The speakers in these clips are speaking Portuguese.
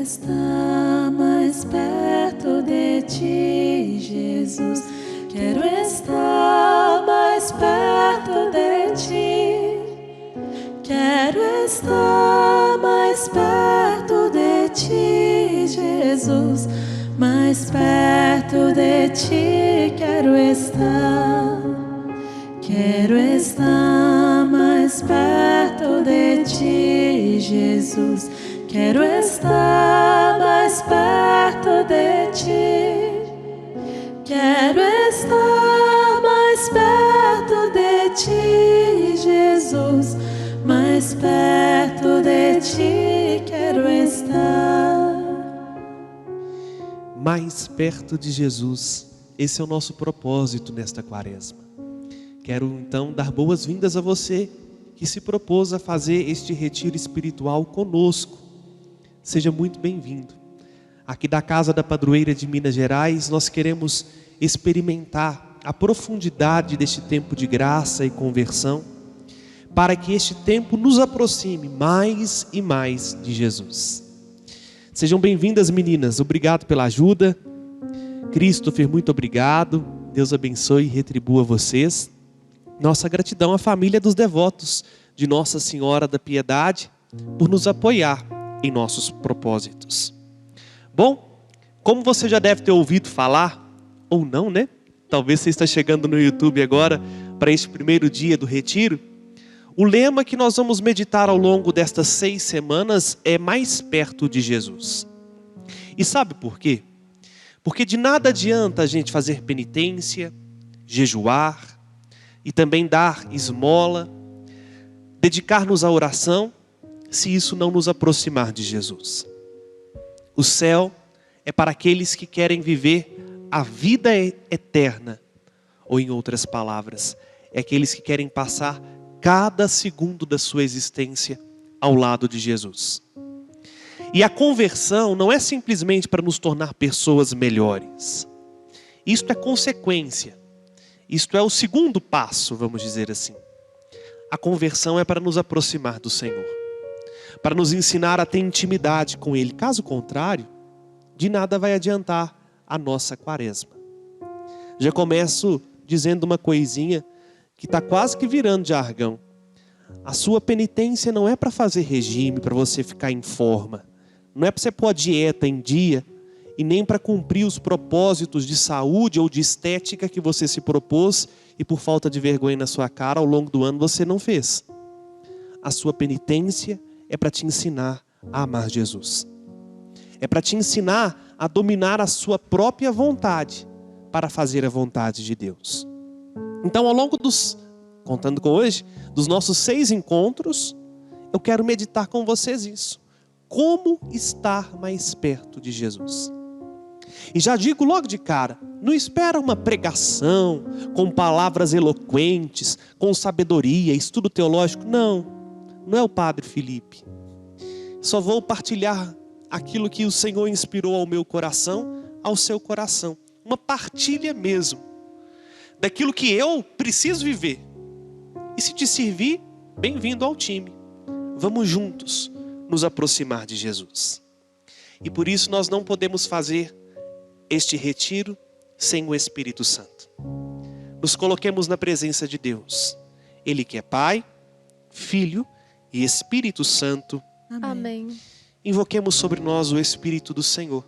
estar mais perto de ti, Jesus. Quero estar mais perto de ti. Quero estar mais perto de ti, Jesus. Mais perto de ti quero estar. Quero estar mais perto de ti, Jesus. Quero estar mais perto de ti. Quero estar mais perto de ti, Jesus. Mais perto de ti quero estar. Mais perto de Jesus. Esse é o nosso propósito nesta quaresma. Quero então dar boas-vindas a você que se propôs a fazer este retiro espiritual conosco. Seja muito bem-vindo. Aqui da Casa da Padroeira de Minas Gerais, nós queremos experimentar a profundidade deste tempo de graça e conversão, para que este tempo nos aproxime mais e mais de Jesus. Sejam bem-vindas, meninas. Obrigado pela ajuda. Christopher, muito obrigado. Deus abençoe e retribua vocês. Nossa gratidão à família dos devotos de Nossa Senhora da Piedade por nos apoiar em nossos propósitos. Bom, como você já deve ter ouvido falar, ou não, né? Talvez você está chegando no YouTube agora para este primeiro dia do retiro. O lema que nós vamos meditar ao longo destas 6 semanas é mais perto de Jesus. E sabe por quê? Porque de nada adianta a gente fazer penitência, jejuar e também dar esmola, dedicar-nos à oração, se isso não nos aproximar de Jesus. O céu é para aqueles que querem viver a vida eterna, ou em outras palavras, é aqueles que querem passar cada segundo da sua existência ao lado de Jesus. E a conversão não é simplesmente para nos tornar pessoas melhores. Isto é consequência. Isto é o segundo passo, vamos dizer assim. A conversão é para nos aproximar do Senhor, para nos ensinar a ter intimidade com Ele. Caso contrário, de nada vai adiantar a nossa quaresma. Já começo dizendo uma coisinha que está quase que virando jargão. A sua penitência não é para fazer regime, para você ficar em forma. Não é para você pôr a dieta em dia e nem para cumprir os propósitos de saúde ou de estética que você se propôs e por falta de vergonha na sua cara ao longo do ano você não fez. A sua penitência é para te ensinar a amar Jesus. É para te ensinar a dominar a sua própria vontade para fazer a vontade de Deus. Então, ao longo contando com hoje, dos nossos 6 encontros, eu quero meditar com vocês isso. Como estar mais perto de Jesus? E já digo logo de cara, não espera uma pregação com palavras eloquentes, com sabedoria, estudo teológico. Não é o Padre Felipe. Só vou partilhar aquilo que o Senhor inspirou ao meu coração, ao seu coração. Uma partilha mesmo, daquilo que eu preciso viver. E se te servir, bem-vindo ao time. Vamos juntos nos aproximar de Jesus. E por isso nós não podemos fazer este retiro sem o Espírito Santo. Nos coloquemos na presença de Deus. Ele que é Pai, Filho e Espírito Santo. Amém. Invoquemos sobre nós o Espírito do Senhor,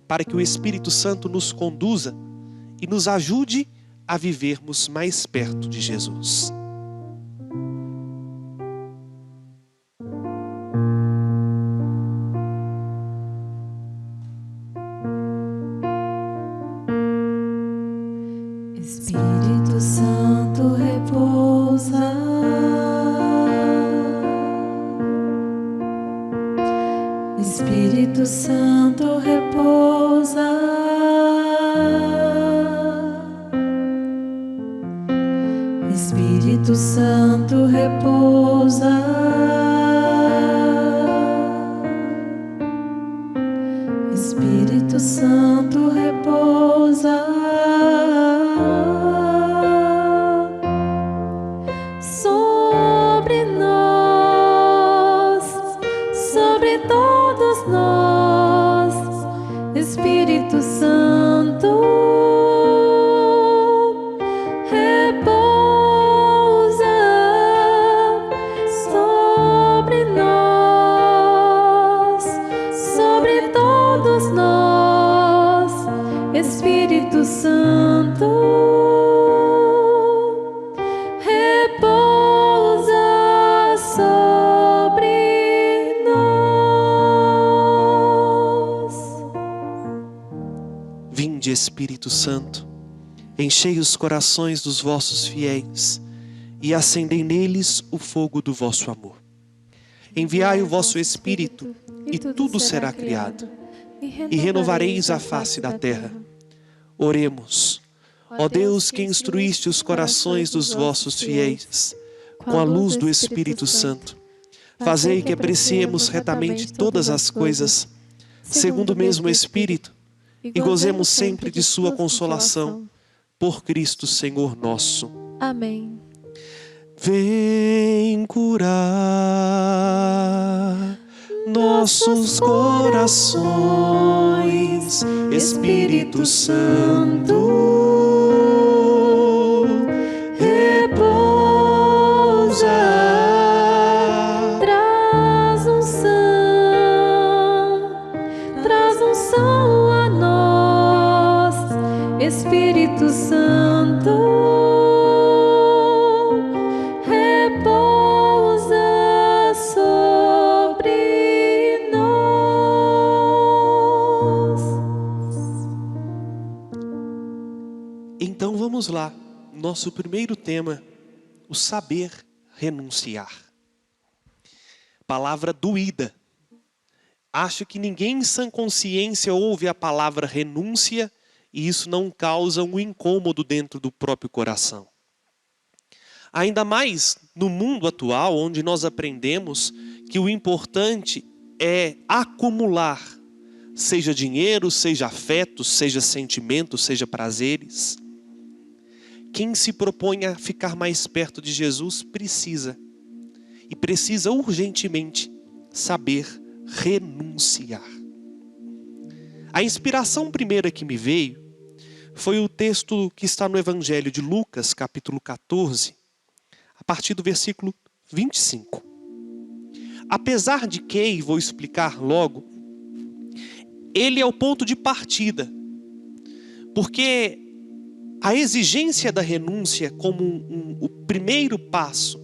para que o Espírito Santo nos conduza e nos ajude a vivermos mais perto de Jesus. Espírito Santo repousa. Espírito Santo repousa. Espírito Santo repousa. Espírito Santo repousa. Sobre nós, sobre todos nós. Espírito Santo, repousa sobre nós, sobre todos nós. Espírito Santo, repousa sobre nós. Vinde, Espírito Santo, enchei os corações dos vossos fiéis e acendei neles o fogo do vosso amor. Enviai o vosso Espírito e tudo será criado, e renovareis a face da terra. Oremos. Ó Deus, que instruíste os corações dos vossos fiéis com a luz do Espírito Santo, fazei que apreciemos retamente todas as coisas, segundo o mesmo Espírito, e gozemos sempre de sua consolação, por Cristo Senhor nosso. Amém. Vem curar nossos corações, Espírito Santo, repousa, Traz unção a nós, Espírito Santo, repousa sobre nós. Então vamos lá, nosso primeiro tema, o saber renunciar. Palavra doída. Acho que ninguém em sã consciência ouve a palavra renúncia e isso não causa um incômodo dentro do próprio coração. Ainda mais no mundo atual, onde nós aprendemos que o importante é acumular, seja dinheiro, seja afeto, seja sentimento, seja prazeres. Quem se propõe a ficar mais perto de Jesus precisa urgentemente saber renunciar. A inspiração primeira que me veio foi o texto que está no Evangelho de Lucas, capítulo 14, a partir do versículo 25. Apesar de que, e vou explicar logo, ele é o ponto de partida, porque a exigência da renúncia como o primeiro passo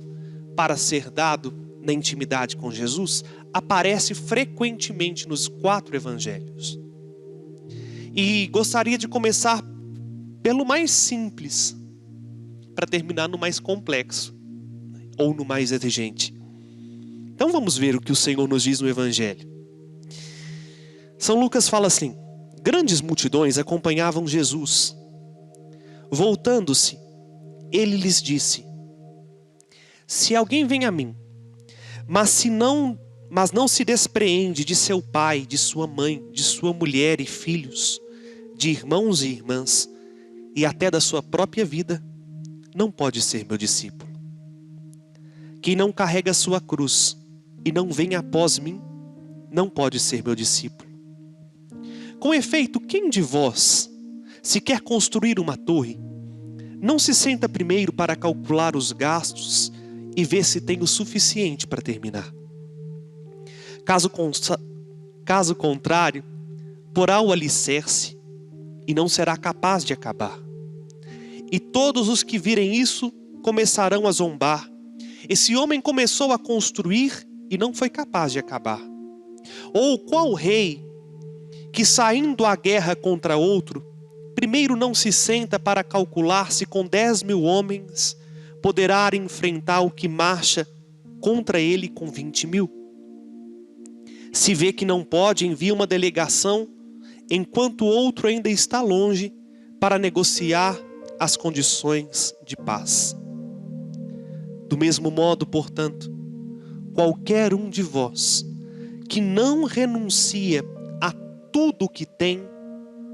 para ser dado na intimidade com Jesus aparece frequentemente nos 4 evangelhos. E gostaria de começar pelo mais simples, para terminar no mais complexo, ou no mais exigente. Então vamos ver o que o Senhor nos diz no Evangelho. São Lucas fala assim: grandes multidões acompanhavam Jesus. Voltando-se, ele lhes disse: se alguém vem a mim, mas não se despreende de seu pai, de sua mãe, de sua mulher e filhos, de irmãos e irmãs, e até da sua própria vida, não pode ser meu discípulo. Quem não carrega a sua cruz e não vem após mim, não pode ser meu discípulo. Com efeito, quem de vós, se quer construir uma torre, não se senta primeiro para calcular os gastos e ver se tem o suficiente para terminar? Caso contrário, porá o alicerce e não será capaz de acabar. E todos os que virem isso começarão a zombar. Esse homem começou a construir e não foi capaz de acabar. Ou qual rei que, saindo à guerra contra outro, primeiro não se senta para calcular se com 10.000 homens poderá enfrentar o que marcha contra ele com 20.000? Se vê que não pode, envia uma delegação, enquanto o outro ainda está longe, para negociar as condições de paz. Do mesmo modo, portanto, qualquer um de vós que não renuncia a tudo o que tem,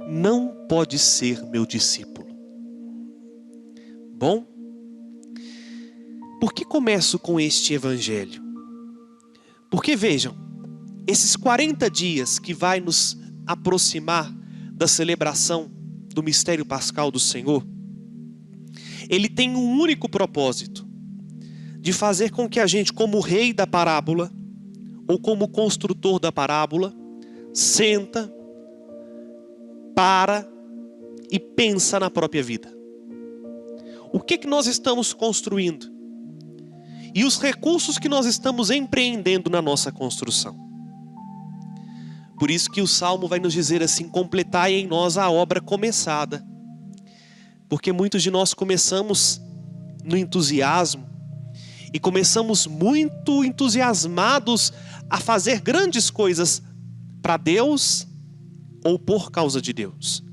não pode ser meu discípulo. Bom, por que começo com este evangelho? Porque vejam, esses 40 dias que vai nos aproximar da celebração do mistério pascal do Senhor, ele tem um único propósito: de fazer com que a gente, como rei da parábola, ou como construtor da parábola, senta, para e pensa na própria vida. O que nós estamos construindo? E os recursos que nós estamos empreendendo na nossa construção. Por isso que o Salmo vai nos dizer assim: completai em nós a obra começada. Porque muitos de nós começamos no entusiasmo, e começamos muito entusiasmados a fazer grandes coisas para Deus ou por causa de Deus.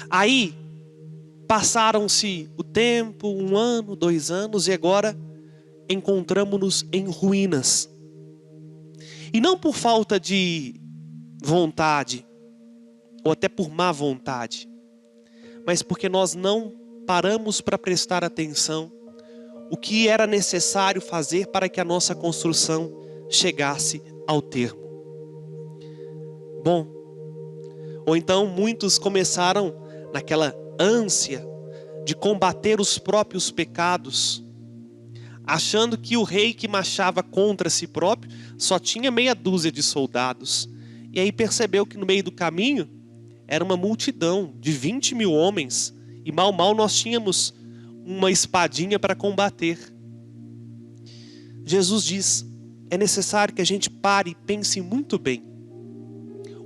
Aí passaram-se o tempo, 1 ano, 2 anos, e agora encontramos-nos em ruínas. E não por falta de vontade, ou até por má vontade, mas porque nós não paramos para prestar atenção o que era necessário fazer para que a nossa construção chegasse ao termo. Bom, ou então muitos começaram naquela ânsia de combater os próprios pecados, achando que o rei que marchava contra si próprio só tinha meia dúzia de soldados. E aí percebeu que no meio do caminho era uma multidão de 20 mil homens, e mal nós tínhamos uma espadinha para combater. Jesus diz: é necessário que a gente pare e pense muito bem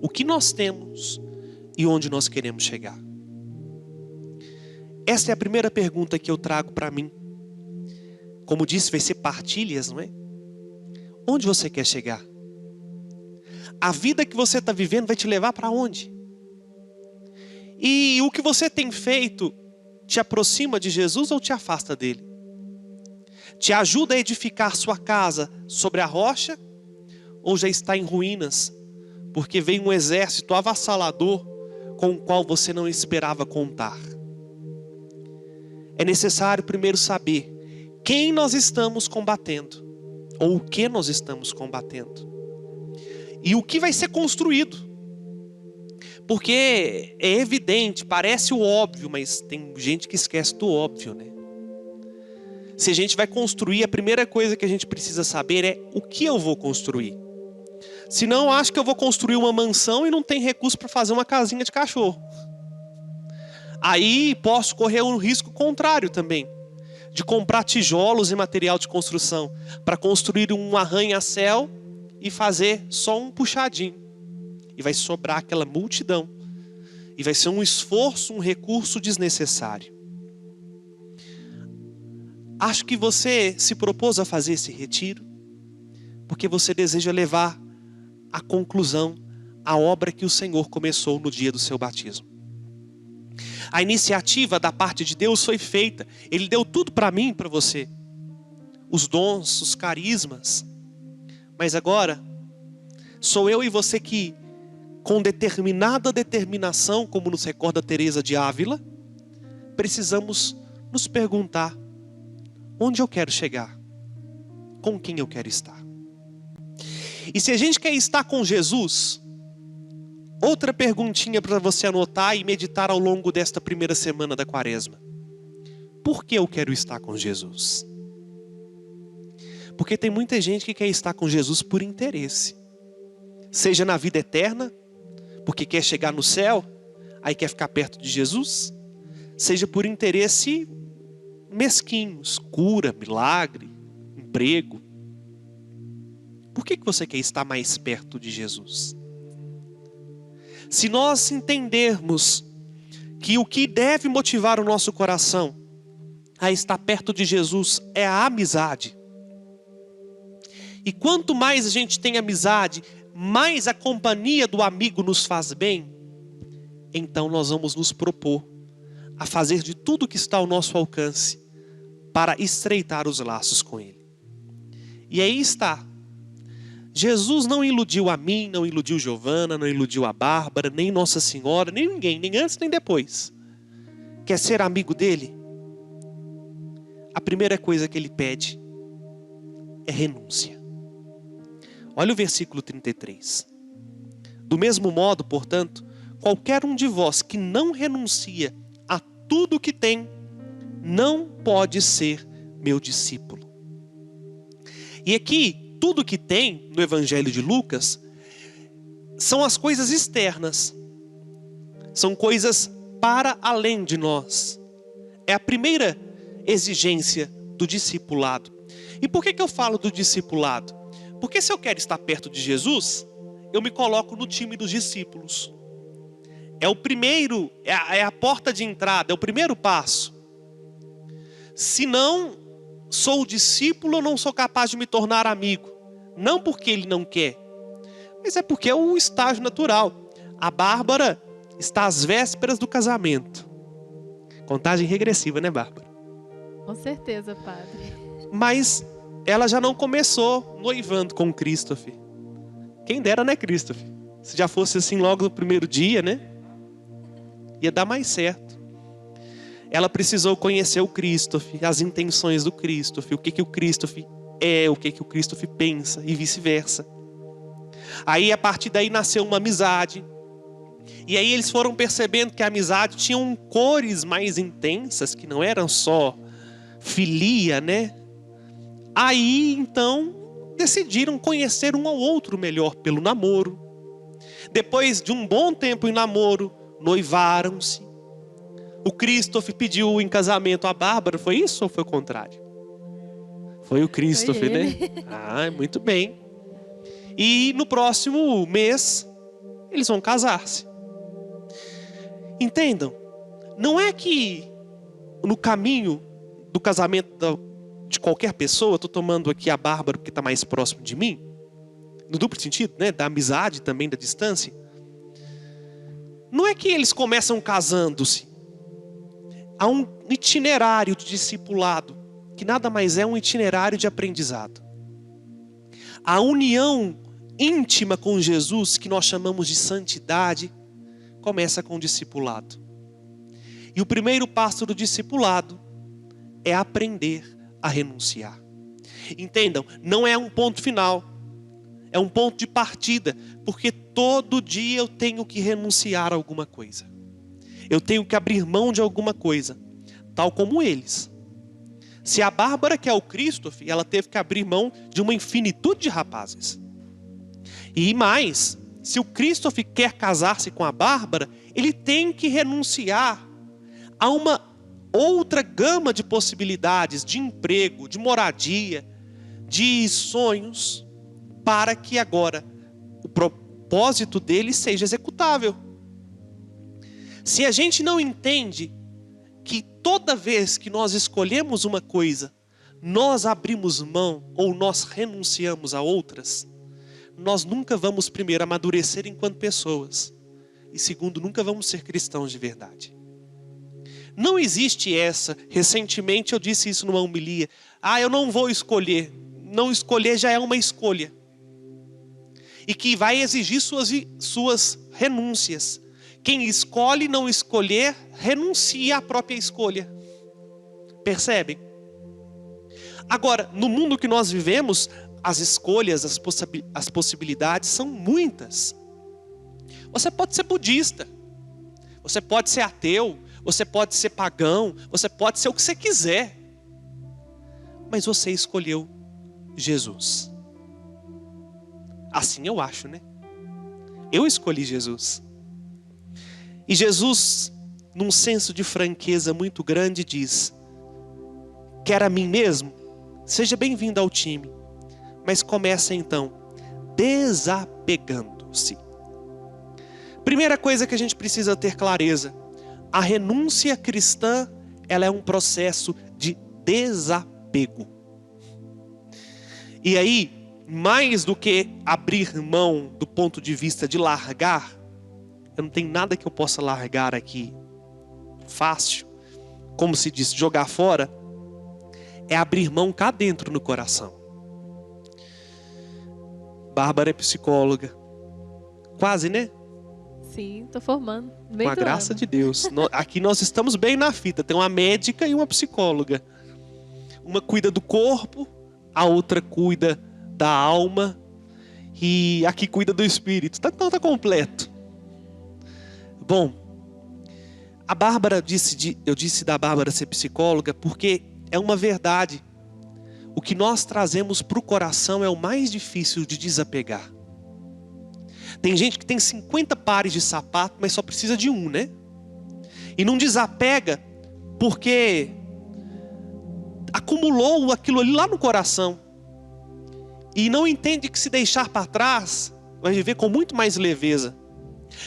o que nós temos e onde nós queremos chegar. Essa é a primeira pergunta que eu trago para mim. Como disse, vai ser partilhas, não é? Onde você quer chegar? A vida que você está vivendo vai te levar para onde? E o que você tem feito te aproxima de Jesus ou te afasta dele? Te ajuda a edificar sua casa sobre a rocha, ou já está em ruínas, porque veio um exército avassalador com o qual você não esperava contar? É necessário primeiro saber quem nós estamos combatendo, ou o que nós estamos combatendo, e o que vai ser construído. Porque é evidente, parece o óbvio, mas tem gente que esquece do óbvio, né? Se a gente vai construir, a primeira coisa que a gente precisa saber é o que eu vou construir. Senão, acho que eu vou construir uma mansão e não tem recurso para fazer uma casinha de cachorro. Aí posso correr um risco contrário também, de comprar tijolos e material de construção para construir um arranha-céu e fazer só um puxadinho. E vai sobrar aquela multidão. E vai ser um esforço, um recurso desnecessário. Acho que você se propôs a fazer esse retiro porque você deseja levar à conclusão a obra que o Senhor começou no dia do seu batismo. A iniciativa da parte de Deus foi feita. Ele deu tudo para mim e para você. Os dons, os carismas. Mas agora, sou eu e você que, com determinada determinação, como nos recorda Teresa de Ávila, precisamos nos perguntar: onde eu quero chegar? Com quem eu quero estar? E se a gente quer estar com Jesus, outra perguntinha para você anotar e meditar ao longo desta primeira semana da Quaresma: por que eu quero estar com Jesus? Porque tem muita gente que quer estar com Jesus por interesse. Seja na vida eterna, porque quer chegar no céu, aí quer ficar perto de Jesus. Seja por interesse mesquinhos, cura, milagre, emprego. Por que você quer estar mais perto de Jesus? Se nós entendermos que o que deve motivar o nosso coração a estar perto de Jesus é a amizade, e quanto mais a gente tem amizade, mais a companhia do amigo nos faz bem, então nós vamos nos propor a fazer de tudo que está ao nosso alcance para estreitar os laços com Ele. E aí está. Jesus não iludiu a mim, não iludiu Giovana, não iludiu a Bárbara, nem Nossa Senhora, nem ninguém, nem antes nem depois. Quer ser amigo dele? A primeira coisa que ele pede é renúncia. Olha o versículo 33. Do mesmo modo, portanto, qualquer um de vós que não renuncia a tudo que tem, não pode ser meu discípulo. E aqui, tudo que tem no Evangelho de Lucas são as coisas externas. São coisas para além de nós. É a primeira exigência do discipulado. E por que eu falo do discipulado? Porque se eu quero estar perto de Jesus, eu me coloco no time dos discípulos. É o primeiro, é a porta de entrada, é o primeiro passo. Se não sou discípulo, eu não sou capaz de me tornar amigo. Não porque ele não quer, mas é porque é o estágio natural. A Bárbara está às vésperas do casamento. Contagem regressiva, né, Bárbara? Com certeza, padre. Mas ela já não começou noivando com o Christopher. Quem dera, né, Christopher? Se já fosse assim logo no primeiro dia, né? Ia dar mais certo. Ela precisou conhecer o Christopher, as intenções do Christopher, o que o Christopher é, o que o Christopher pensa e vice-versa. Aí a partir daí nasceu uma amizade. E aí eles foram percebendo que a amizade tinha cores mais intensas, que não eram só filia, né? Aí então decidiram conhecer um ao outro melhor pelo namoro. Depois de um bom tempo em namoro, noivaram-se. O Christopher pediu em casamento a Bárbara, foi isso ou foi o contrário? Foi o Christopher, né? Ah, muito bem. E no próximo mês, eles vão casar-se. Entendam, não é que no caminho do casamento de qualquer pessoa, eu estou tomando aqui a Bárbara porque está mais próximo de mim, no duplo sentido, né? Da amizade também, da distância. Não é que eles começam casando-se. Há um itinerário de discipulado, que nada mais é um itinerário de aprendizado. A união íntima com Jesus, que nós chamamos de santidade, começa com o discipulado. E o primeiro passo do discipulado é aprender a renunciar. Entendam, não é um ponto final, é um ponto de partida, porque todo dia eu tenho que renunciar a alguma coisa. Eu tenho que abrir mão de alguma coisa, tal como eles. Se a Bárbara quer o Christopher, ela teve que abrir mão de uma infinitude de rapazes. E mais, se o Christopher quer casar-se com a Bárbara, ele tem que renunciar a uma outra gama de possibilidades, de emprego, de moradia, de sonhos, para que agora o propósito dele seja executável. Se a gente não entende que toda vez que nós escolhemos uma coisa, nós abrimos mão ou nós renunciamos a outras, nós nunca vamos, primeiro, amadurecer enquanto pessoas. E segundo, nunca vamos ser cristãos de verdade. Não existe essa, recentemente eu disse isso numa homilia, eu não vou escolher. Não escolher já é uma escolha. E que vai exigir suas renúncias. Quem escolhe não escolher, renuncia à própria escolha. Percebem? Agora, no mundo que nós vivemos, as escolhas, as possibilidades são muitas. Você pode ser budista, você pode ser ateu, você pode ser pagão, você pode ser o que você quiser. Mas você escolheu Jesus. Assim eu acho, né? Eu escolhi Jesus. E Jesus, num senso de franqueza muito grande, diz: quer a mim mesmo? Seja bem-vindo ao time. Mas começa então desapegando-se. Primeira coisa que a gente precisa ter clareza: a renúncia cristã, ela é um processo de desapego. E aí, mais do que abrir mão do ponto de vista de largar, eu não tenho nada que eu possa largar aqui fácil, como se diz, jogar fora, é abrir mão cá dentro no coração. Bárbara é psicóloga. Quase, né? Sim, tô formando. Com a graça de Deus. Aqui nós estamos bem na fita. Tem uma médica e uma psicóloga. Uma cuida do corpo, a outra cuida da alma. E aqui cuida do espírito. Então tá completo. Bom, a Bárbara eu disse da Bárbara ser psicóloga porque é uma verdade. O que nós trazemos para o coração é o mais difícil de desapegar. Tem gente que tem 50 pares de sapato, mas só precisa de um, né? E não desapega porque acumulou aquilo ali lá no coração. E não entende que se deixar para trás, vai viver com muito mais leveza.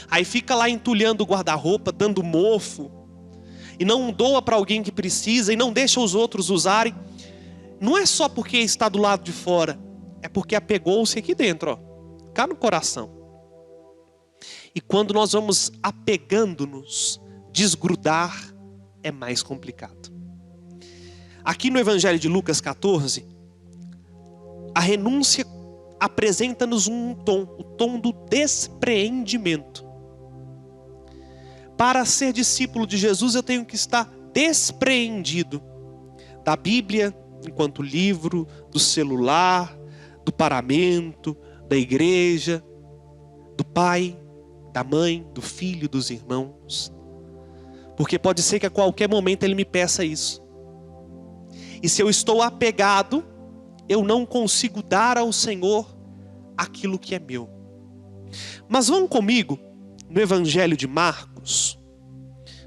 Aí fica lá entulhando o guarda-roupa, dando mofo. E não doa para alguém que precisa, e não deixa os outros usarem. Não é só porque está do lado de fora, é porque apegou-se aqui dentro, ó, cá no coração. E quando nós vamos apegando-nos, desgrudar é mais complicado. Aqui no Evangelho de Lucas 14, a renúncia apresenta-nos um tom, o tom do despreendimento. Para ser discípulo de Jesus, eu tenho que estar despreendido da Bíblia, enquanto livro, do celular, do paramento, da igreja, do pai, da mãe, do filho, dos irmãos. Porque pode ser que a qualquer momento ele me peça isso. E se eu estou apegado, eu não consigo dar ao Senhor aquilo que é meu. Mas vão comigo no Evangelho de Marcos,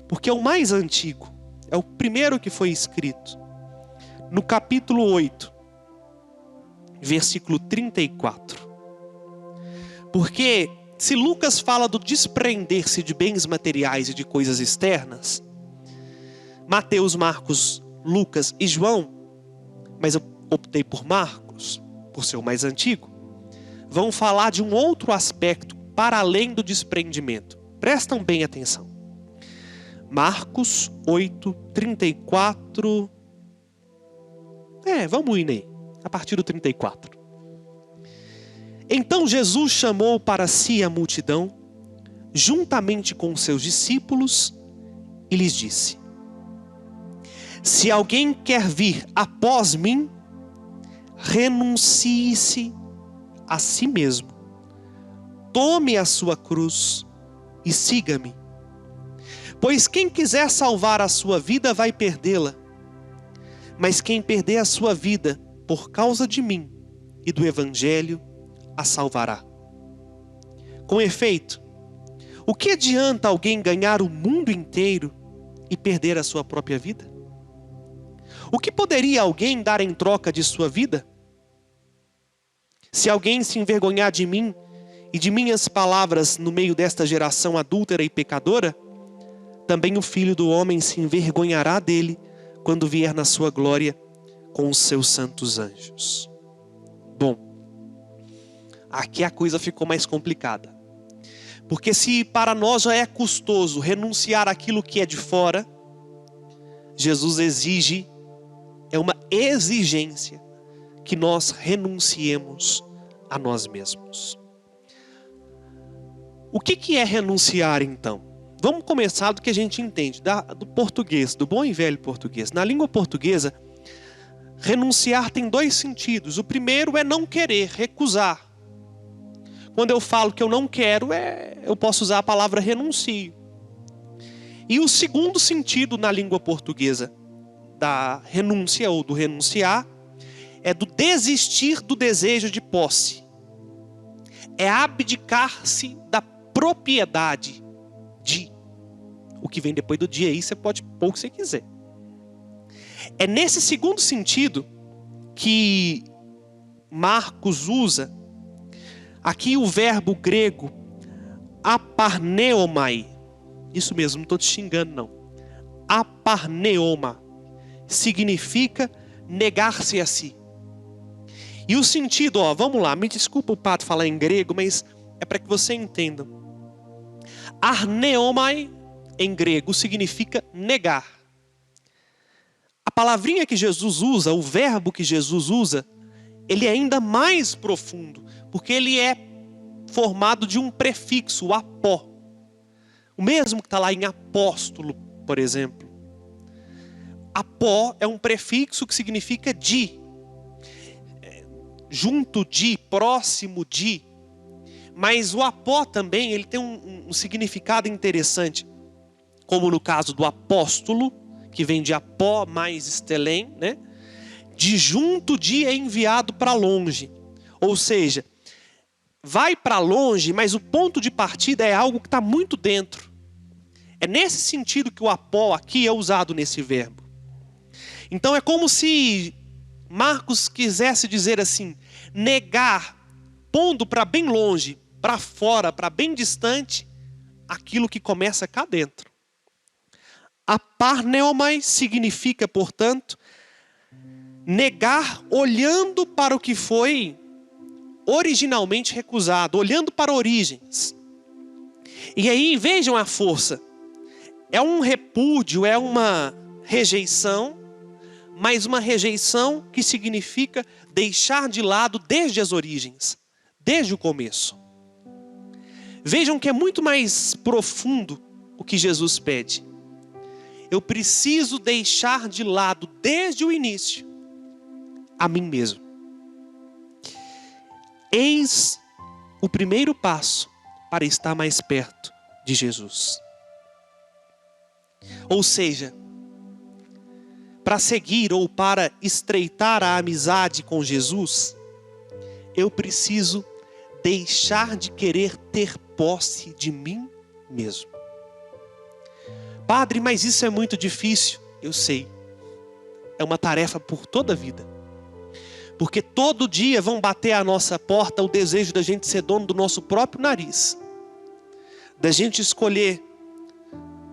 porque é o mais antigo, é o primeiro que foi escrito. No capítulo 8, versículo 34. Porque se Lucas fala do desprender-se de bens materiais e de coisas externas, Mateus, Marcos, Lucas e João, mas eu optei por Marcos, por ser o mais antigo, vão falar de um outro aspecto para além do desprendimento. Prestam bem atenção. Marcos 8, 34... vamos ir aí, a partir do 34. Então Jesus chamou para si a multidão, juntamente com os seus discípulos, e lhes disse: se alguém quer vir após mim, renuncie-se a si mesmo, tome a sua cruz e siga-me. Pois quem quiser salvar a sua vida vai perdê-la, mas quem perder a sua vida por causa de mim e do Evangelho, a salvará. Com efeito, o que adianta alguém ganhar o mundo inteiro e perder a sua própria vida? O que poderia alguém dar em troca de sua vida? Se alguém se envergonhar de mim e de minhas palavras no meio desta geração adúltera e pecadora, também o Filho do Homem se envergonhará dele quando vier na sua glória com os seus santos anjos. Bom, aqui a coisa ficou mais complicada. Porque se para nós já é custoso renunciar àquilo que é de fora, Jesus exige, é uma exigência, que nós renunciemos a nós mesmos. O que é renunciar então? Vamos começar do que a gente entende, do português, do bom e velho português. Na língua portuguesa, renunciar tem dois sentidos. O primeiro é não querer, recusar. Quando eu falo que eu não quero, eu posso usar a palavra renuncio. E o segundo sentido na língua portuguesa da renúncia ou do renunciar é do desistir do desejo de posse. É abdicar-se da propriedade de. O que vem depois do dia aí você pode pôr o que você quiser. É nesse segundo sentido que Marcos usa aqui o verbo grego aparneomai. Isso mesmo, não estou te xingando não. Aparneoma significa negar-se a si. E o sentido, vamos lá, me desculpa o padre falar em grego, mas é para que você entenda. Arneomai em grego significa negar. A palavrinha que Jesus usa, o verbo que Jesus usa, ele é ainda mais profundo, porque ele é formado de um prefixo, o apó. O mesmo que está lá em apóstolo, por exemplo. Apó é um prefixo que significa de, junto de, próximo de. Mas o apó também, ele tem um significado interessante. Como no caso do apóstolo, que vem de apó mais estelém, né? De junto de é enviado para longe. Ou seja, vai para longe, mas o ponto de partida é algo que está muito dentro. É nesse sentido que o apó aqui é usado nesse verbo. Então é como se Marcos quisesse dizer assim, negar, pondo para bem longe, para fora, para bem distante, aquilo que começa cá dentro. Aparneomai significa, portanto, negar olhando para o que foi originalmente recusado, olhando para origens. E aí vejam a força. É um repúdio, é uma rejeição, mas uma rejeição que significa deixar de lado desde as origens, desde o começo. Vejam que é muito mais profundo o que Jesus pede. Eu preciso deixar de lado desde o início a mim mesmo. Eis o primeiro passo para estar mais perto de Jesus. Ou seja, para seguir ou para estreitar a amizade com Jesus, eu preciso deixar de querer ter posse de mim mesmo. Padre, mas isso é muito difícil. Eu sei. É uma tarefa por toda a vida. Porque todo dia vão bater à nossa porta o desejo da gente ser dono do nosso próprio nariz. Da gente escolher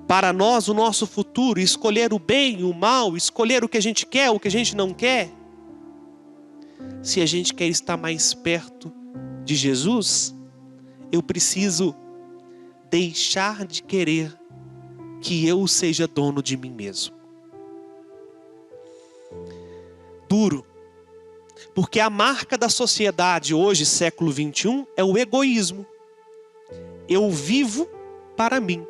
para nós o nosso futuro, escolher o bem, o mal, escolher o que a gente quer, o que a gente não quer. Se a gente quer estar mais perto de Jesus, eu preciso deixar de querer que eu seja dono de mim mesmo. Duro. Porque a marca da sociedade hoje, século 21, é o egoísmo. Eu vivo para mim.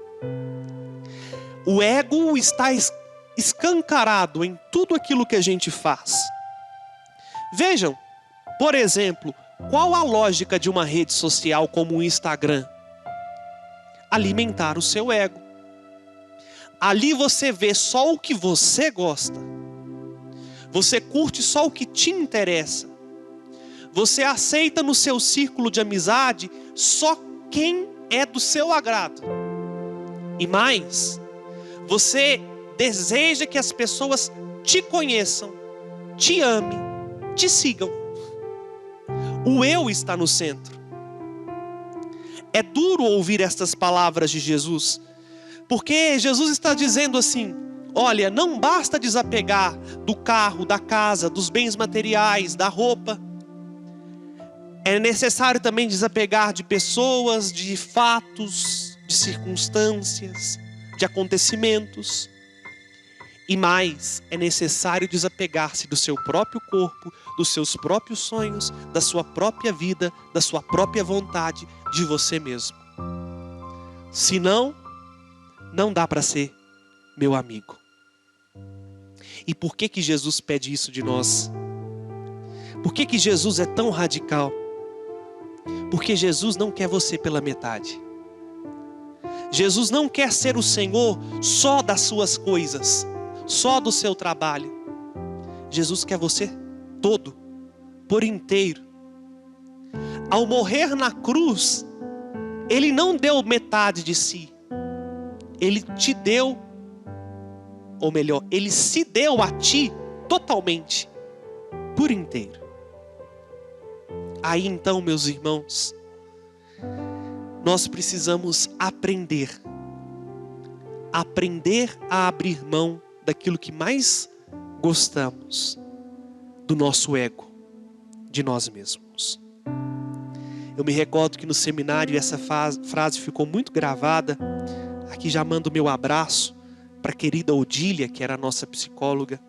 O ego está escancarado em tudo aquilo que a gente faz. Vejam, por exemplo, qual a lógica de uma rede social como o Instagram? Alimentar o seu ego. Ali você vê só o que você gosta. Você curte só o que te interessa. Você aceita no seu círculo de amizade só quem é do seu agrado. E mais, você deseja que as pessoas te conheçam, te amem, te sigam. O eu está no centro. É duro ouvir estas palavras de Jesus, porque Jesus está dizendo assim, olha, não basta desapegar do carro, da casa, dos bens materiais, da roupa. É necessário também desapegar de pessoas, de fatos, de circunstâncias, de acontecimentos. E mais, é necessário desapegar-se do seu próprio corpo, dos seus próprios sonhos, da sua própria vida, da sua própria vontade, de você mesmo. Senão, não dá para ser meu amigo. E por que Jesus pede isso de nós? Por que Jesus é tão radical? Porque Jesus não quer você pela metade. Jesus não quer ser o Senhor só das suas coisas, só do seu trabalho. Jesus quer você todo, por inteiro. Ao morrer na cruz, Ele não deu metade de si. Ele te deu, ou melhor, Ele se deu a ti totalmente, por inteiro. Aí então, meus irmãos, nós precisamos aprender a abrir mão daquilo que mais gostamos, do nosso ego, de nós mesmos. Eu me recordo que no seminário essa frase ficou muito gravada. Aqui já mando o meu abraço para a querida Odília, que era a nossa psicóloga.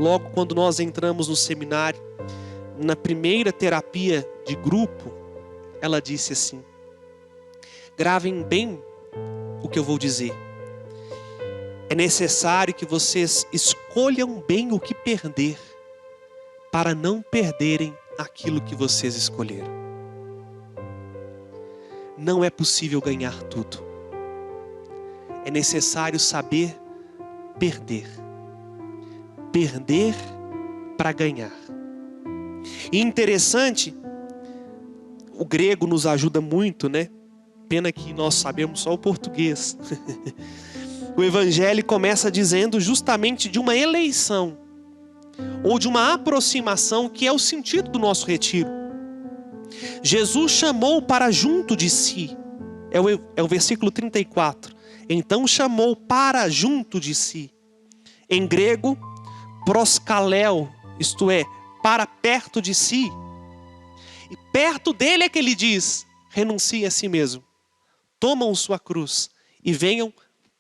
Logo quando nós entramos no seminário, na primeira terapia de grupo, ela disse assim, gravem bem o que eu vou dizer. É necessário que vocês escolham bem o que perder, para não perderem aquilo que vocês escolheram. não é possível ganhar tudo. É necessário saber perder. Perder para ganhar. E interessante, o grego nos ajuda muito, né? Pena que nós sabemos só o português. O evangelho começa dizendo justamente de uma eleição, ou de uma aproximação, que é o sentido do nosso retiro. Jesus chamou para junto de si, é o versículo 34. Então chamou para junto de si. Em grego, proskaleo, isto é, para perto de si. E perto dele é que ele diz: renuncie a si mesmo, tomam sua cruz e venham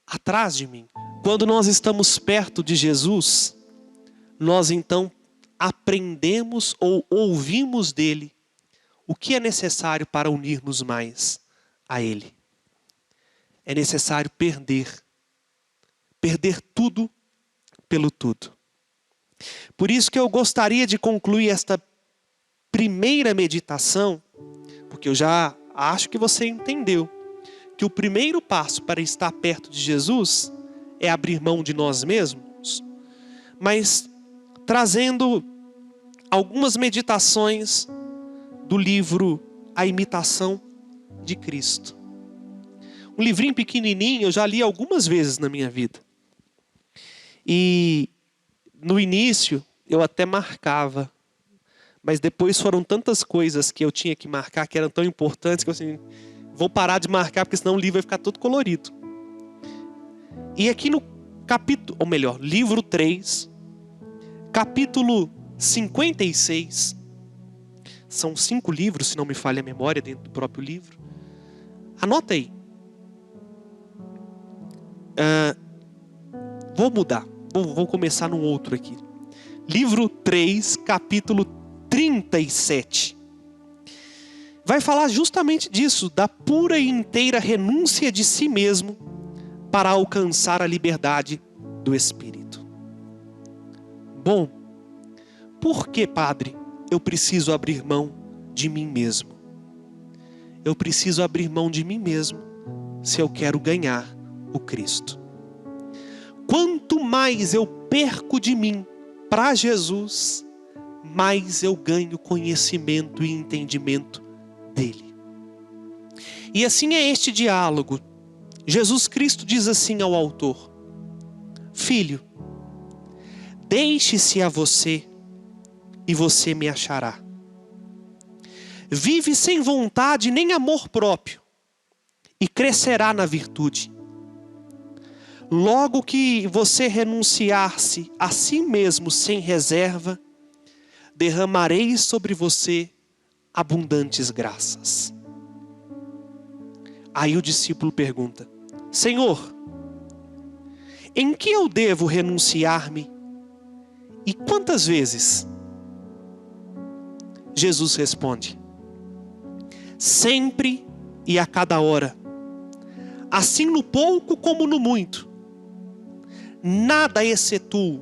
atrás de mim. Quando nós estamos perto de Jesus, nós então aprendemos ou ouvimos dele o que é necessário para unirmos mais a ele. É necessário perder tudo pelo tudo. Por isso que eu gostaria de concluir esta primeira meditação, porque eu já acho que você entendeu que o primeiro passo para estar perto de Jesus é abrir mão de nós mesmos, mas trazendo algumas meditações do livro A Imitação de Cristo. Um livrinho pequenininho, eu já li algumas vezes na minha vida. E no início eu até marcava, mas depois foram tantas coisas que eu tinha que marcar, que eram tão importantes, que eu assim, vou parar de marcar, porque senão o livro vai ficar todo colorido. E aqui no capítulo, ou melhor, livro 3, capítulo 56, são 5 livros, se não me falha a memória, dentro do próprio livro. Anota aí. Vou mudar, vou começar num outro aqui. Livro 3, capítulo 37. Vai falar justamente disso, da pura e inteira renúncia de si mesmo para alcançar a liberdade do Espírito. Bom, por que, padre, eu preciso abrir mão de mim mesmo? Eu preciso abrir mão de mim mesmo se eu quero ganhar o Cristo. Quanto mais eu perco de mim para Jesus, mais eu ganho conhecimento e entendimento dele. E assim é este diálogo. Jesus Cristo diz assim ao autor: filho, deixe-se a você e você me achará. Vive sem vontade nem amor próprio e crescerá na virtude. Logo que você renunciar-se a si mesmo sem reserva, derramarei sobre você abundantes graças. Aí o discípulo pergunta: Senhor, em que eu devo renunciar-me e quantas vezes? Jesus responde: sempre e a cada hora, assim no pouco como no muito. Nada excetuo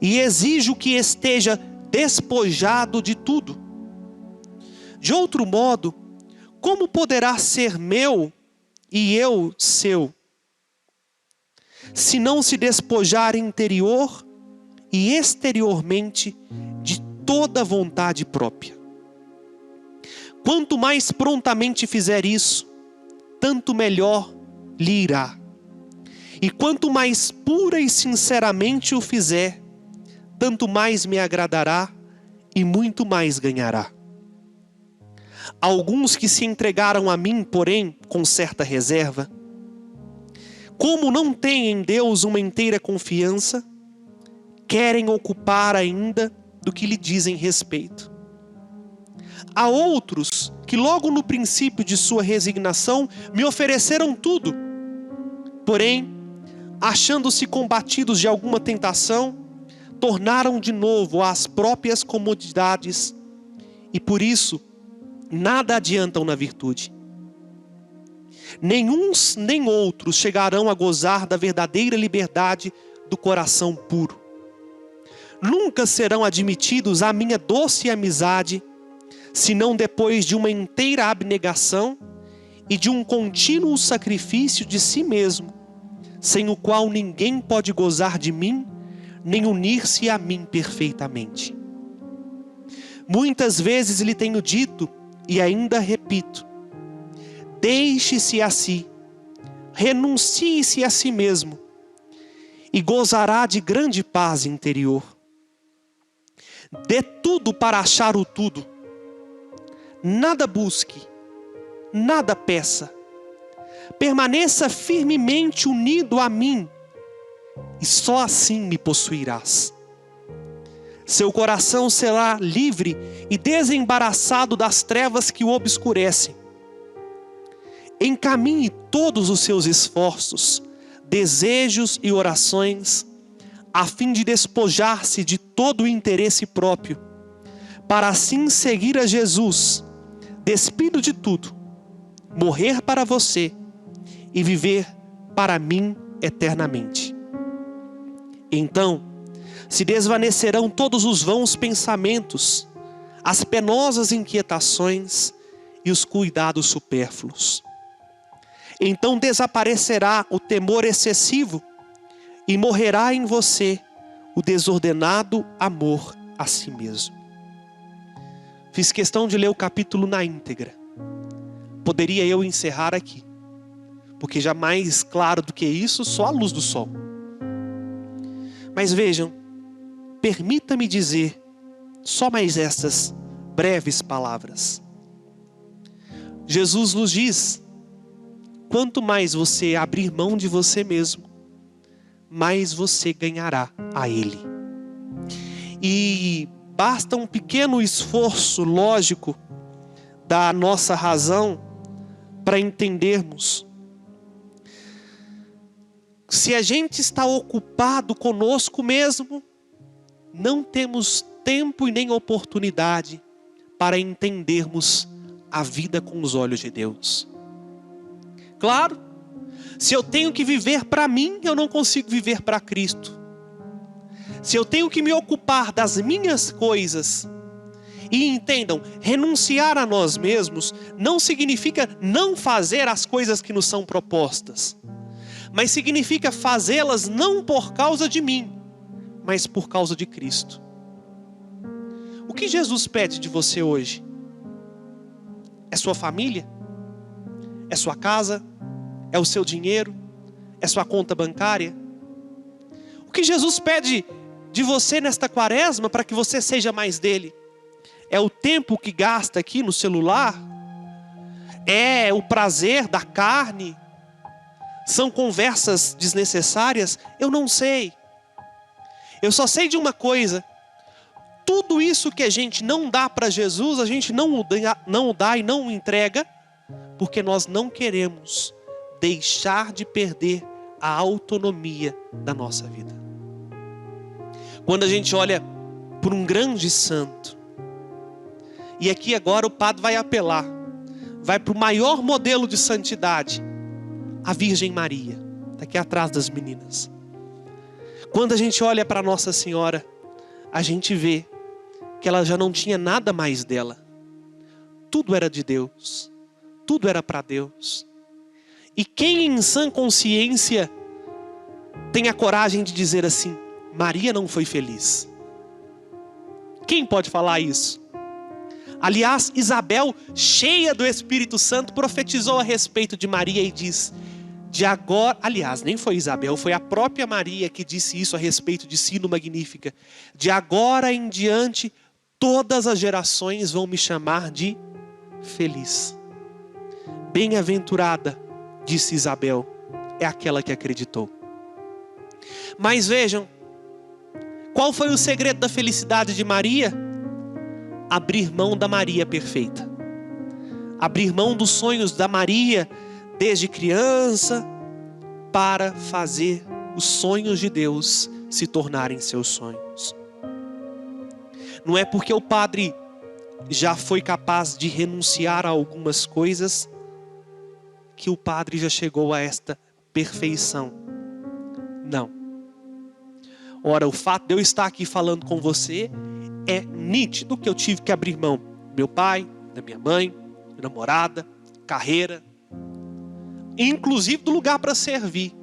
e exijo que esteja despojado de tudo. De outro modo, como poderá ser meu e eu seu, se não se despojar interior e exteriormente de toda vontade própria? Quanto mais prontamente fizer isso, tanto melhor lhe irá. E quanto mais pura e sinceramente o fizer, tanto mais me agradará e muito mais ganhará. Alguns que se entregaram a mim, porém, com certa reserva, como não têm em Deus uma inteira confiança, querem ocupar ainda do que lhe dizem respeito. Há outros que logo no princípio de sua resignação me ofereceram tudo, porém, achando-se combatidos de alguma tentação, tornaram de novo às próprias comodidades e por isso nada adiantam na virtude. Nem uns nem outros chegarão a gozar da verdadeira liberdade do coração puro. Nunca serão admitidos à minha doce amizade, senão depois de uma inteira abnegação e de um contínuo sacrifício de si mesmo, sem o qual ninguém pode gozar de mim, nem unir-se a mim perfeitamente. Muitas vezes lhe tenho dito, e ainda repito: deixe-se a si, renuncie-se a si mesmo, e gozará de grande paz interior. Dê tudo para achar o tudo. Nada busque, nada peça. Permaneça firmemente unido a mim, e só assim me possuirás. Seu coração será livre e desembaraçado das trevas que o obscurecem. Encaminhe todos os seus esforços, desejos e orações, a fim de despojar-se de todo o interesse próprio, para assim seguir a Jesus, despido de tudo, morrer para você e viver para mim eternamente. Então, se desvanecerão todos os vãos pensamentos, as penosas inquietações e os cuidados supérfluos. Então desaparecerá o temor excessivo e morrerá em você o desordenado amor a si mesmo. Fiz questão de ler o capítulo na íntegra. Poderia eu encerrar aqui, porque já mais claro do que isso, só a luz do sol. Mas vejam, permita-me dizer só mais estas breves palavras. Jesus nos diz: quanto mais você abrir mão de você mesmo, mais você ganhará a Ele. E basta um pequeno esforço lógico da nossa razão para entendermos. Se a gente está ocupado conosco mesmo, não temos tempo e nem oportunidade para entendermos a vida com os olhos de Deus. Claro, se eu tenho que viver para mim, eu não consigo viver para Cristo. Se eu tenho que me ocupar das minhas coisas, e entendam, renunciar a nós mesmos não significa não fazer as coisas que nos são propostas, mas significa fazê-las não por causa de mim, mas por causa de Cristo. O que Jesus pede de você hoje? É sua família? É sua casa? É o seu dinheiro? É sua conta bancária? O que Jesus pede de você nesta quaresma para que você seja mais dele? É o tempo que gasta aqui no celular? É o prazer da carne? São conversas desnecessárias? Eu não sei. Eu só sei de uma coisa: tudo isso que a gente não dá para Jesus, a gente não o dá e não o entrega, porque nós não queremos deixar de perder a autonomia da nossa vida. Quando a gente olha por um grande santo, e aqui agora o padre vai apelar, vai para o maior modelo de santidade, a Virgem Maria, está aqui atrás das meninas. Quando a gente olha para Nossa Senhora, a gente vê que ela já não tinha nada mais dela. Tudo era de Deus, tudo era para Deus. E quem em sã consciência tem a coragem de dizer assim: Maria não foi feliz? Quem pode falar isso? Aliás, Isabel, cheia do Espírito Santo, profetizou a respeito de Maria e diz: de agora, aliás, nem foi Isabel, foi a própria Maria que disse isso a respeito de si no Magnífica. De agora em diante, todas as gerações vão me chamar de feliz. Bem-aventurada, disse Isabel, é aquela que acreditou. Mas vejam, qual foi o segredo da felicidade de Maria? Abrir mão da Maria perfeita. Abrir mão dos sonhos da Maria desde criança, para fazer os sonhos de Deus se tornarem seus sonhos. Não é porque o padre já foi capaz de renunciar a algumas coisas que o padre já chegou a esta perfeição. Não. Ora, o fato de eu estar aqui falando com você é nítido que eu tive que abrir mão do meu pai, da minha mãe, da namorada, carreira, inclusive do lugar para servir.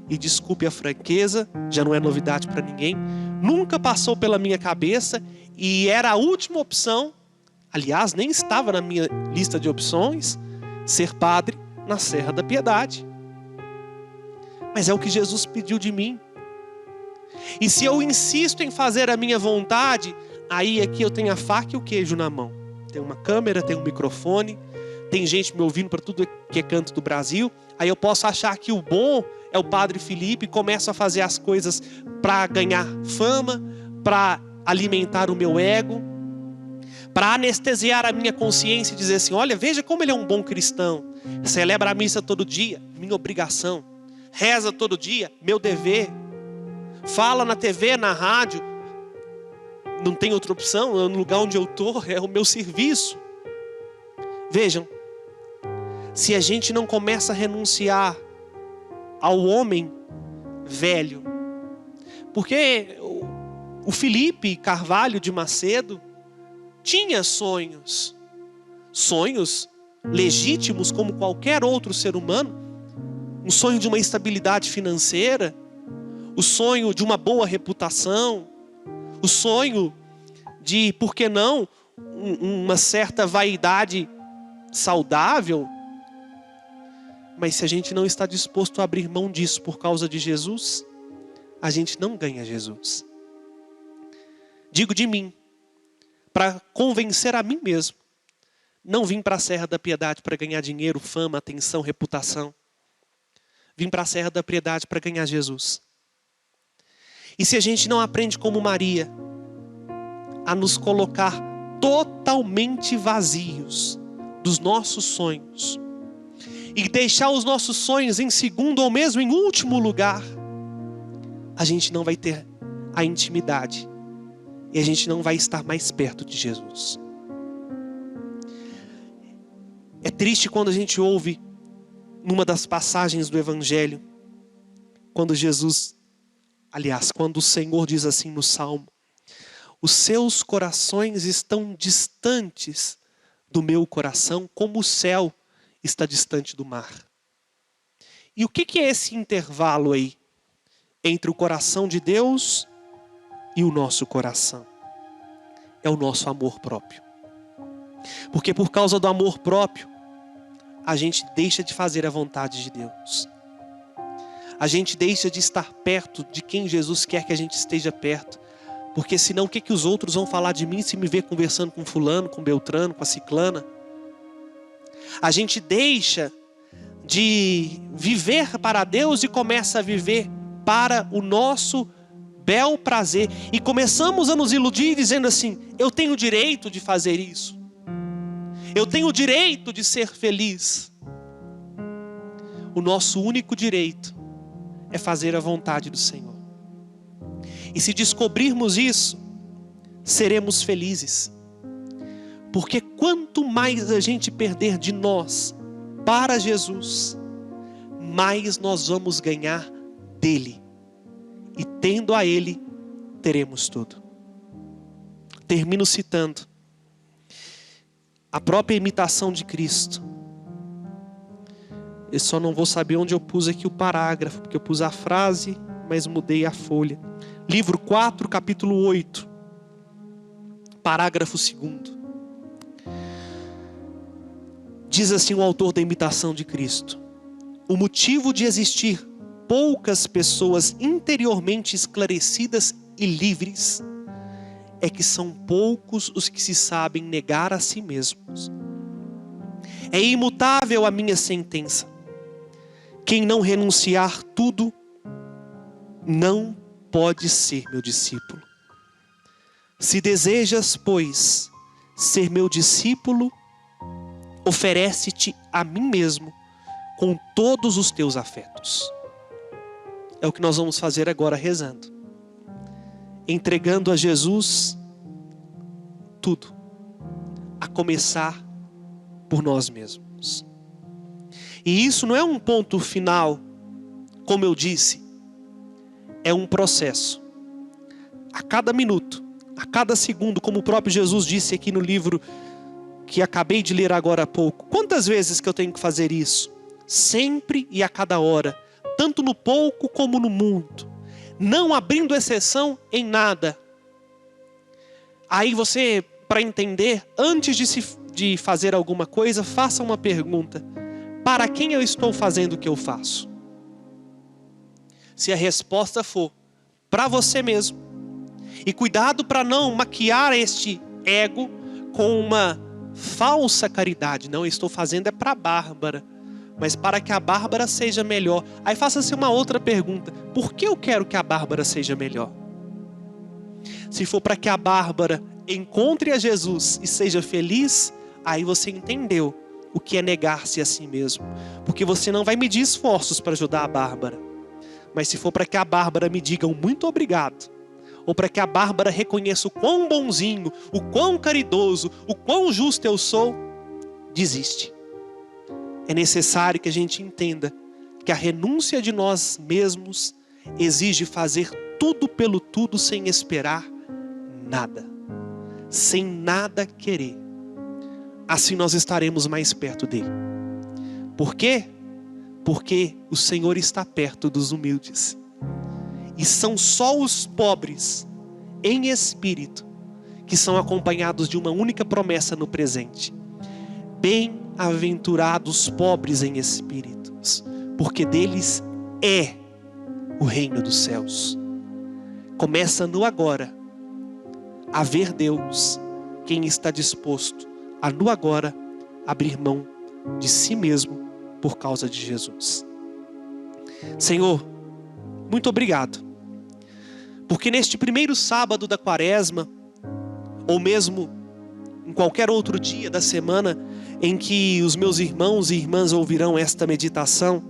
E desculpe a franqueza, já não é novidade para ninguém, nunca passou pela minha cabeça e era a última opção, aliás, nem estava na minha lista de opções, ser padre na Serra da Piedade. Mas é o que Jesus pediu de mim. E se eu insisto em fazer a minha vontade, aí aqui eu tenho a faca e o queijo na mão. Tem uma câmera, tem um microfone, tem gente me ouvindo para tudo que é canto do Brasil. Aí eu posso achar que o bom é o Padre Felipe e começo a fazer as coisas para ganhar fama, para alimentar o meu ego, para anestesiar a minha consciência e dizer assim, olha, veja como ele é um bom cristão. Celebra a missa todo dia, minha obrigação. Reza todo dia, meu dever. Fala na TV, na rádio, não tem outra opção, no lugar onde eu estou, é o meu serviço. Vejam, se a gente não começa a renunciar ao homem velho, porque o Felipe Carvalho de Macedo tinha sonhos legítimos como qualquer outro ser humano, um sonho de uma estabilidade financeira, o sonho de uma boa reputação, o sonho de, por que não, uma certa vaidade saudável. Mas se a gente não está disposto a abrir mão disso por causa de Jesus, a gente não ganha Jesus. Digo de mim, para convencer a mim mesmo, não vim para a Serra da Piedade para ganhar dinheiro, fama, atenção, reputação. Vim para a Serra da Piedade para ganhar Jesus. E se a gente não aprende como Maria a nos colocar totalmente vazios dos nossos sonhos e deixar os nossos sonhos em segundo ou mesmo em último lugar, a gente não vai ter a intimidade e a gente não vai estar mais perto de Jesus. É triste quando a gente ouve numa das passagens do Evangelho, quando o Senhor diz assim no Salmo, os seus corações estão distantes do meu coração, como o céu está distante do mar. E o que é esse intervalo aí, entre o coração de Deus e o nosso coração? É o nosso amor próprio. Porque por causa do amor próprio, a gente deixa de fazer a vontade de Deus. A gente deixa de estar perto de quem Jesus quer que a gente esteja perto. Porque senão o que os outros vão falar de mim se me ver conversando com fulano, com Beltrano, com a ciclana? A gente deixa de viver para Deus e começa a viver para o nosso bel prazer. E começamos a nos iludir dizendo assim, eu tenho o direito de fazer isso. Eu tenho o direito de ser feliz. O nosso único direito é fazer a vontade do Senhor. E se descobrirmos isso, seremos felizes. Porque quanto mais a gente perder de nós para Jesus, mais nós vamos ganhar dele. E tendo a ele, teremos tudo. Termino citando a própria imitação de Cristo. Eu só não vou saber onde eu pus aqui o parágrafo, porque eu pus a frase, mas mudei a folha. Livro 4, capítulo 8, parágrafo 2. Diz assim o autor da imitação de Cristo: o motivo de existir poucas pessoas interiormente esclarecidas e livres é que são poucos os que se sabem negar a si mesmos. É imutável a minha sentença: quem não renunciar tudo, não pode ser meu discípulo. Se desejas, pois, ser meu discípulo, oferece-te a mim mesmo com todos os teus afetos. É o que nós vamos fazer agora rezando. Entregando a Jesus tudo, a começar por nós mesmos. E isso não é um ponto final, como eu disse, é um processo. A cada minuto, a cada segundo, como o próprio Jesus disse aqui no livro que acabei de ler agora há pouco. Quantas vezes que eu tenho que fazer isso? sempre e a cada hora, tanto no pouco como no muito, não abrindo exceção em nada. Aí você, para entender, antes de fazer alguma coisa, faça uma pergunta: para quem eu estou fazendo o que eu faço? Se a resposta for para você mesmo, e cuidado para não maquiar este ego com uma falsa caridade. Não, eu estou fazendo é para a Bárbara, mas para que a Bárbara seja melhor. Aí faça-se uma outra pergunta: por que eu quero que a Bárbara seja melhor? Se for para que a Bárbara encontre a Jesus e seja feliz, aí você entendeu o que é negar-se a si mesmo. Porque você não vai medir esforços para ajudar a Bárbara. Mas se for para que a Bárbara me diga um muito obrigado, ou para que a Bárbara reconheça o quão bonzinho, o quão caridoso, o quão justo eu sou, desiste. É necessário que a gente entenda que a renúncia de nós mesmos exige fazer tudo pelo tudo sem esperar nada, sem nada querer. Assim nós estaremos mais perto dele. Por quê? Porque o Senhor está perto dos humildes. E são só os pobres em espírito que são acompanhados de uma única promessa no presente: bem-aventurados pobres em espíritos, porque deles é o reino dos céus. Começa no agora a ver Deus, quem está disposto a no agora abrir mão de si mesmo por causa de Jesus. Senhor, muito obrigado, porque neste primeiro sábado da quaresma, ou mesmo em qualquer outro dia da semana em que os meus irmãos e irmãs ouvirão esta meditação,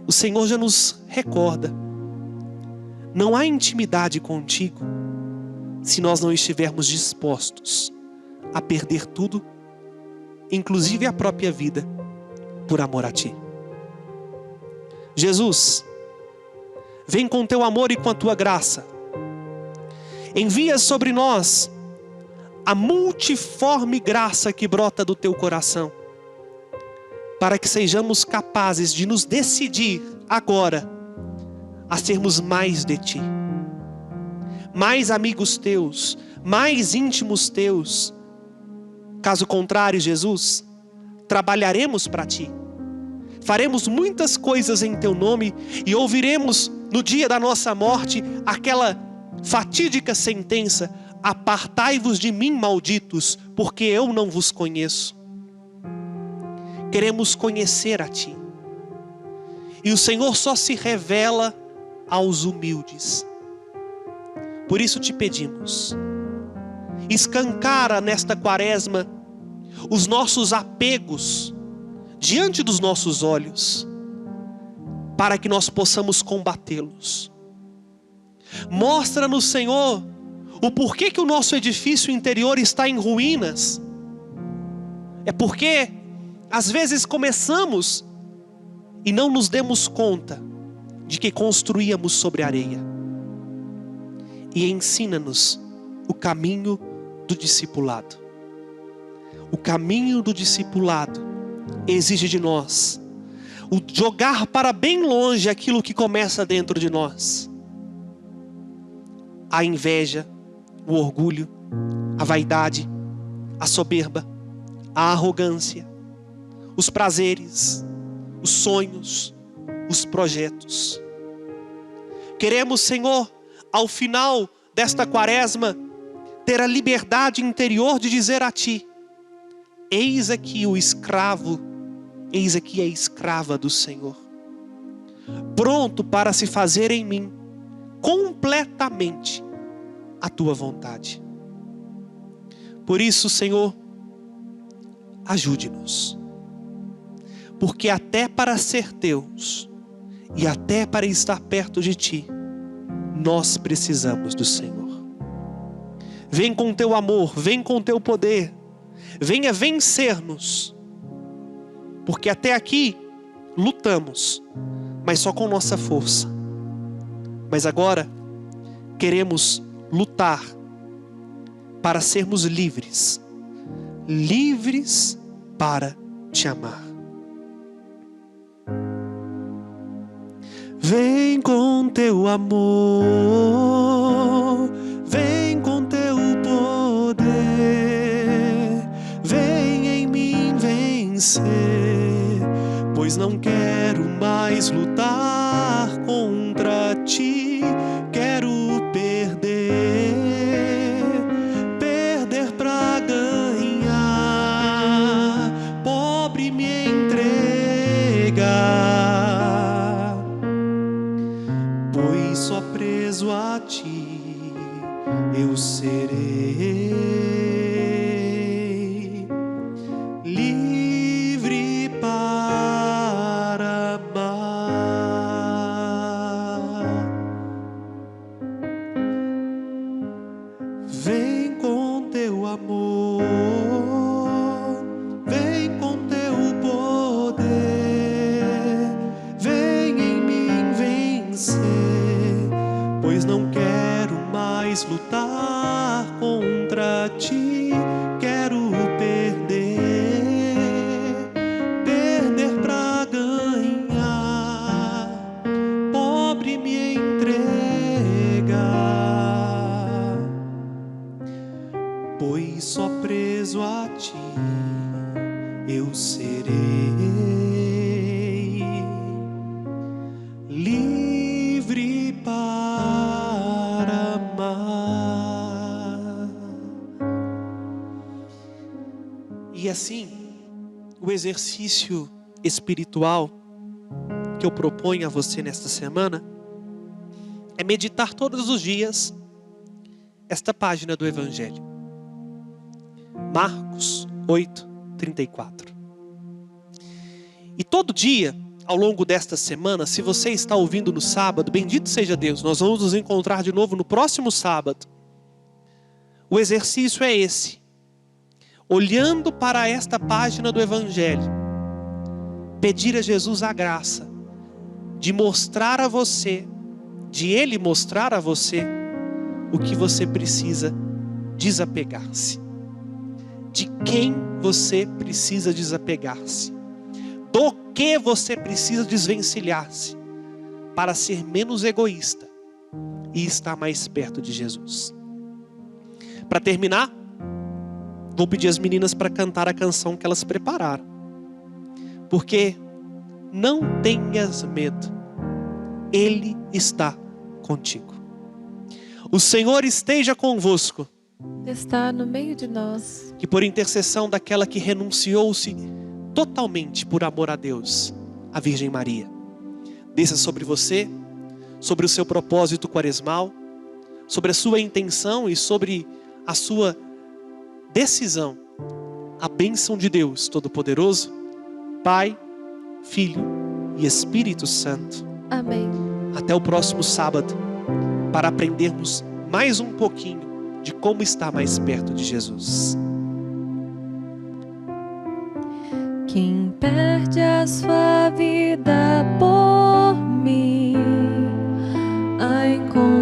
o Senhor já nos recorda: não há intimidade contigo se nós não estivermos dispostos a perder tudo, inclusive a própria vida, por amor a Ti. Jesus, vem com Teu amor e com a Tua graça. Envia sobre nós a multiforme graça que brota do Teu coração, para que sejamos capazes de nos decidir agora a sermos mais de Ti, mais amigos Teus, mais íntimos Teus. Caso contrário, Jesus, trabalharemos para Ti, faremos muitas coisas em Teu nome e ouviremos no dia da nossa morte aquela fatídica sentença: apartai-vos de mim, malditos, porque eu não vos conheço. Queremos conhecer a Ti, e o Senhor só se revela aos humildes. Por isso te pedimos, escancara nesta quaresma os nossos apegos diante dos nossos olhos, para que nós possamos combatê-los. Mostra-nos, Senhor, o porquê que o nosso edifício interior está em ruínas. É porque às vezes começamos e não nos demos conta de que construíamos sobre areia. E ensina-nos o caminho do discipulado. O caminho do discipulado exige de nós o jogar para bem longe aquilo que começa dentro de nós: a inveja, o orgulho, a vaidade, a soberba, a arrogância, os prazeres, os sonhos, os projetos. Queremos, Senhor, ao final desta quaresma, ter a liberdade interior de dizer a Ti: eis aqui o escravo, eis aqui a escrava do Senhor, pronto para se fazer em mim completamente a Tua vontade. Por isso, Senhor, ajude-nos, porque até para ser Teus e até para estar perto de Ti, nós precisamos do Senhor. Vem com Teu amor, vem com Teu poder, venha vencer-nos, porque até aqui lutamos, mas só com nossa força. Mas agora queremos lutar para sermos livres, livres para Te amar. com teu amor, vem com teu poder, vem em mim vencer, pois não quero mais lutar contra ti, quero perder pra ganhar, pobre me entregar, pois só preso a ti eu serei livre para amar. Vem com teu amor, vem com teu poder, vem em mim vencer, pois não quero mais lutar contra ti, quero perder pra ganhar, pobre me entregar, pois só preso a ti eu serei livre para amar. E assim, o exercício espiritual que eu proponho a você nesta semana é meditar todos os dias esta página do Evangelho. Marcos 8:34. E todo dia, ao longo desta semana, se você está ouvindo no sábado, bendito seja Deus, nós vamos nos encontrar de novo no próximo sábado. O exercício é esse: olhando para esta página do Evangelho, pedir a Jesus a graça de mostrar a você, de Ele mostrar a você o que você precisa desapegar-se. De quem você precisa desapegar-se. Do que você precisa desvencilhar-se para ser menos egoísta e estar mais perto de Jesus. Para terminar, vou pedir às meninas para cantar a canção que elas prepararam. Porque não tenhas medo, Ele está contigo. O Senhor esteja convosco. Está no meio de nós. Que por intercessão daquela que renunciou-se totalmente por amor a Deus, a Virgem Maria, desça sobre você, sobre o seu propósito quaresmal, sobre a sua intenção e sobre a sua decisão, a bênção de Deus Todo-Poderoso, Pai, Filho e Espírito Santo. Amém. Até o próximo sábado, para aprendermos mais um pouquinho de como estar mais perto de Jesus. Quem perde a sua vida por mim, a encontrar